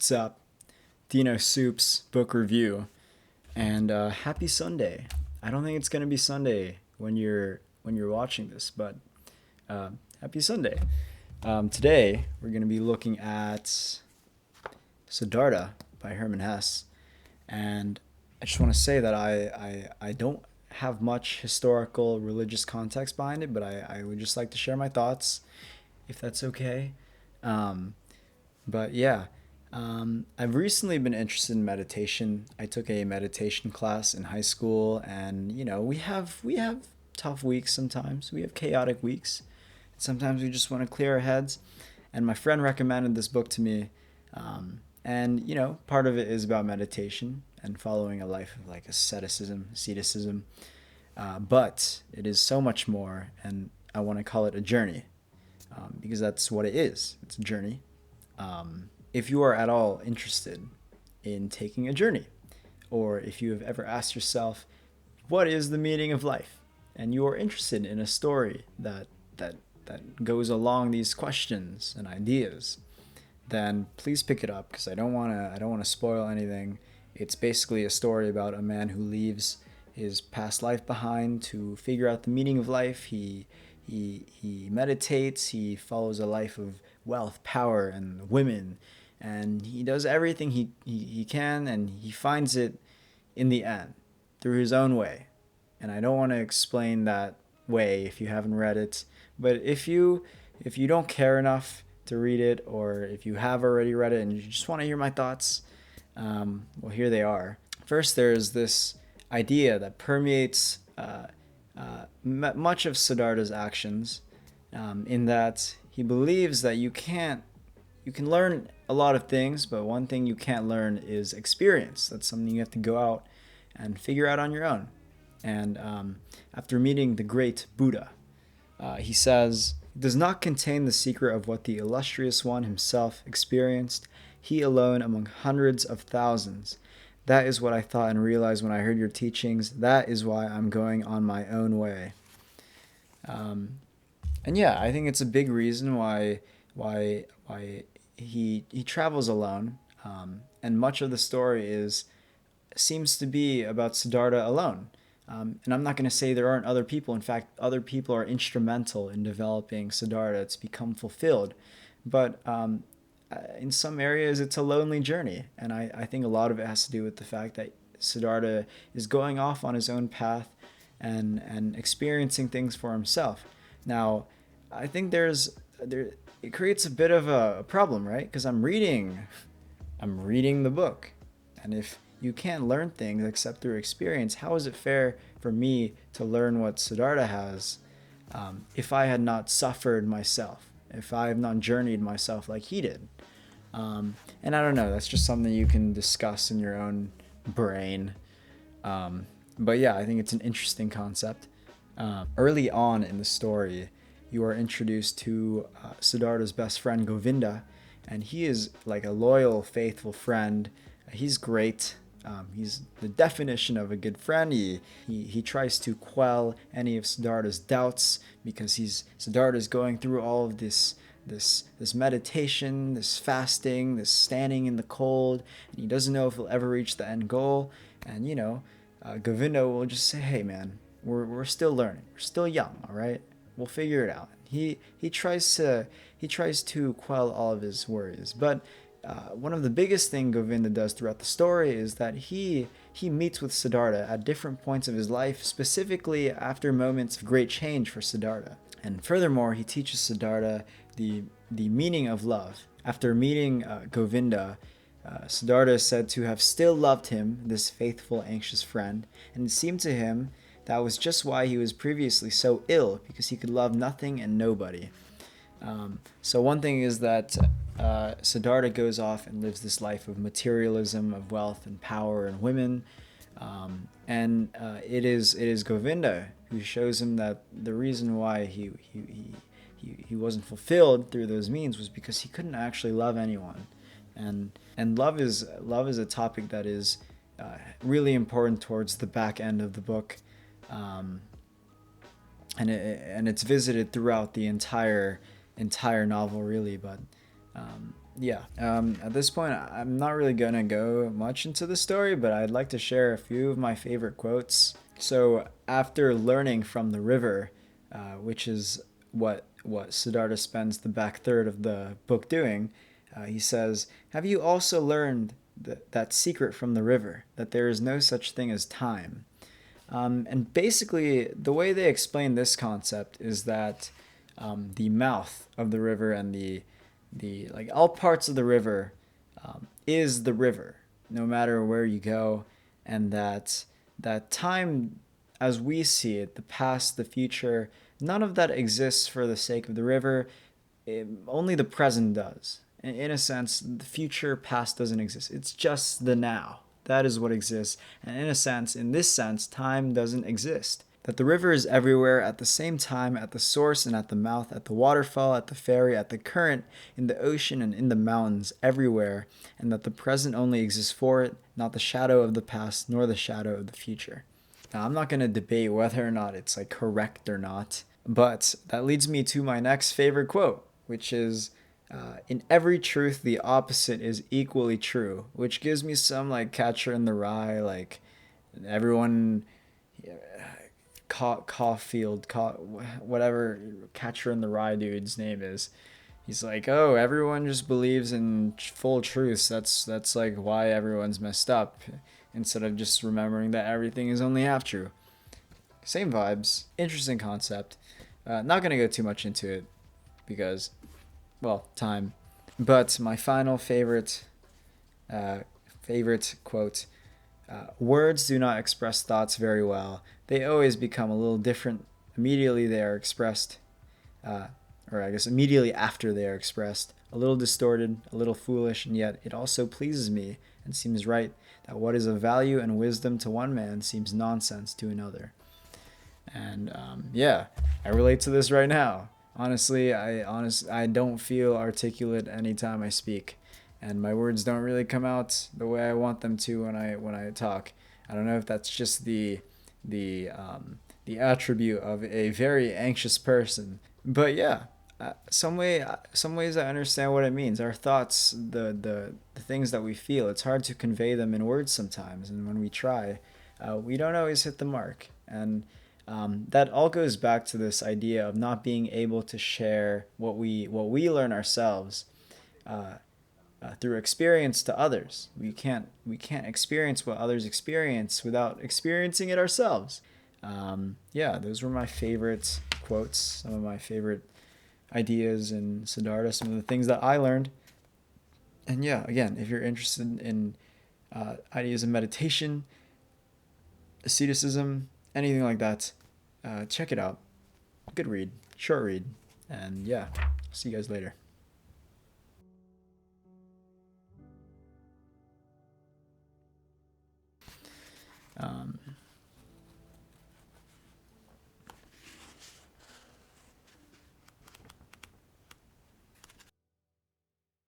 What's up? Dino Supes book review, and happy Sunday. I don't think it's gonna be Sunday when you're watching this, but uh, happy Sunday. Today we're gonna be looking at Siddhartha by Herman Hesse, and I just want to say that I don't have much historical religious context behind it, but I would just like to share my thoughts, if that's okay. Um, But yeah, I've recently been interested in meditation. I took a meditation class in high school, and we have tough weeks sometimes. We have chaotic weeks. Sometimes we just want to clear our heads. And my friend recommended this book to me, and part of it is about meditation and following a life of like asceticism. But it is so much more, and I want to call it a journey, because that's what it is. It's a journey. If you are at all interested in taking a journey, or if you have ever asked yourself, what is the meaning of life? And you are interested in a story that goes along these questions and ideas, then please pick it up because I don't want to spoil anything. It's basically a story about a man who leaves his past life behind to figure out the meaning of life. He meditates. He follows a life of wealth, power, and women, and he does everything he can, and he finds it in the end through his own way. And I don't want to explain that way if you haven't read it, but if you don't care enough to read it, or if you have already read it and you just want to hear my thoughts, well, here they are. First, there's this idea that permeates much of Siddhartha's actions, in that he believes that you can learn a lot of things, but one thing you can't learn is experience. That's something you have to go out and figure out on your own. And after meeting the great Buddha, he says, it does not contain the secret of what the illustrious one himself experienced, he alone among hundreds of thousands. That is what I thought and realized when I heard your teachings. That is why I'm going on my own way. And yeah, I think it's a big reason why he travels alone. And much of the story is seems to be about Siddhartha alone. And I'm not going to say there aren't other people. In fact, other people are instrumental in developing Siddhartha to become fulfilled. But in some areas, it's a lonely journey. And I think a lot of it has to do with the fact that Siddhartha is going off on his own path and experiencing things for himself. Now, I think it creates a bit of a problem, right? Because I'm reading the book, and if you can't learn things except through experience, how is it fair for me to learn what Siddhartha has, if I had not suffered myself, if I have not journeyed myself like he did? And I don't know, that's just something you can discuss in your own brain. But yeah, I think it's an interesting concept. Early on in the story, you are introduced to Siddhartha's best friend Govinda, and he is like a loyal, faithful friend. He's great. He's the definition of a good friend. He tries to quell any of Siddhartha's doubts because Siddhartha's going through all of this meditation, this fasting, this standing in the cold, and he doesn't know if he'll ever reach the end goal. And Govinda will just say, "Hey, man, we're still learning. We're still young. All right, we'll figure it out." He tries to quell all of his worries, but one of the biggest thing Govinda does throughout the story is that he meets with Siddhartha at different points of his life, specifically after moments of great change for Siddhartha. And furthermore, he teaches Siddhartha the meaning of love. After meeting Govinda, Siddhartha is said to have still loved him, this faithful, anxious friend, and it seemed to him that was just why he was previously so ill, because he could love nothing and nobody. So one thing is that Siddhartha goes off and lives this life of materialism, of wealth and power and women, and it is Govinda who shows him that the reason why he wasn't fulfilled through those means was because he couldn't actually love anyone, and love is a topic that is really important towards the back end of the book, and it's visited throughout the entire novel, really. But Yeah. At this point, I'm not really gonna go much into the story, but I'd like to share a few of my favorite quotes. So after learning from the river, which is what Siddhartha spends the back third of the book doing, he says, "Have you also learned that secret from the river, that there is no such thing as time?" And basically, the way they explain this concept is that the mouth of the river and the like all parts of the river is the river, no matter where you go, and that time, as we see it, the past, the future, none of that exists for the sake of the river. Only the present does. In a sense, the future, past doesn't exist. It's just the now. That is what exists. And in a sense, in this sense, time doesn't exist. That the river is everywhere at the same time, at the source and at the mouth, at the waterfall, at the ferry, at the current, in the ocean and in the mountains, everywhere, and that the present only exists for it, not the shadow of the past nor the shadow of the future. Now, I'm not going to debate whether or not it's like correct or not, but that leads me to my next favorite quote, which is, in every truth, the opposite is equally true, which gives me some like Catcher in the Rye, like everyone, Caulfield, whatever Catcher in the Rye dude's name is. He's like, oh, everyone just believes in full truths. That's like why everyone's messed up, instead of just remembering that everything is only half true. Same vibes. Interesting concept. Not gonna go too much into it because, well, time. But my final favorite quote: "Words do not express thoughts very well. They always become a little different immediately they are expressed, uh, or I guess immediately after they are expressed. A little distorted, a little foolish, and yet it also pleases me and seems right that what is of value and wisdom to one man seems nonsense to another." And yeah, I relate to this right now. Honestly, I don't feel articulate anytime I speak, and my words don't really come out the way I want them to when I talk. I don't know if that's just the attribute of a very anxious person, but yeah, some ways I understand what it means. Our thoughts, the things that we feel, it's hard to convey them in words sometimes, and when we try, we don't always hit the mark. And that all goes back to this idea of not being able to share what we learn ourselves uh, through experience to others. We can't experience what others experience without experiencing it ourselves. Yeah, those were my favorite quotes, some of my favorite ideas in Siddhartha, some of the things that I learned. And yeah, again, if you're interested in ideas of meditation, asceticism, anything like that, check it out. Good read, short read, and yeah, see you guys later. Um,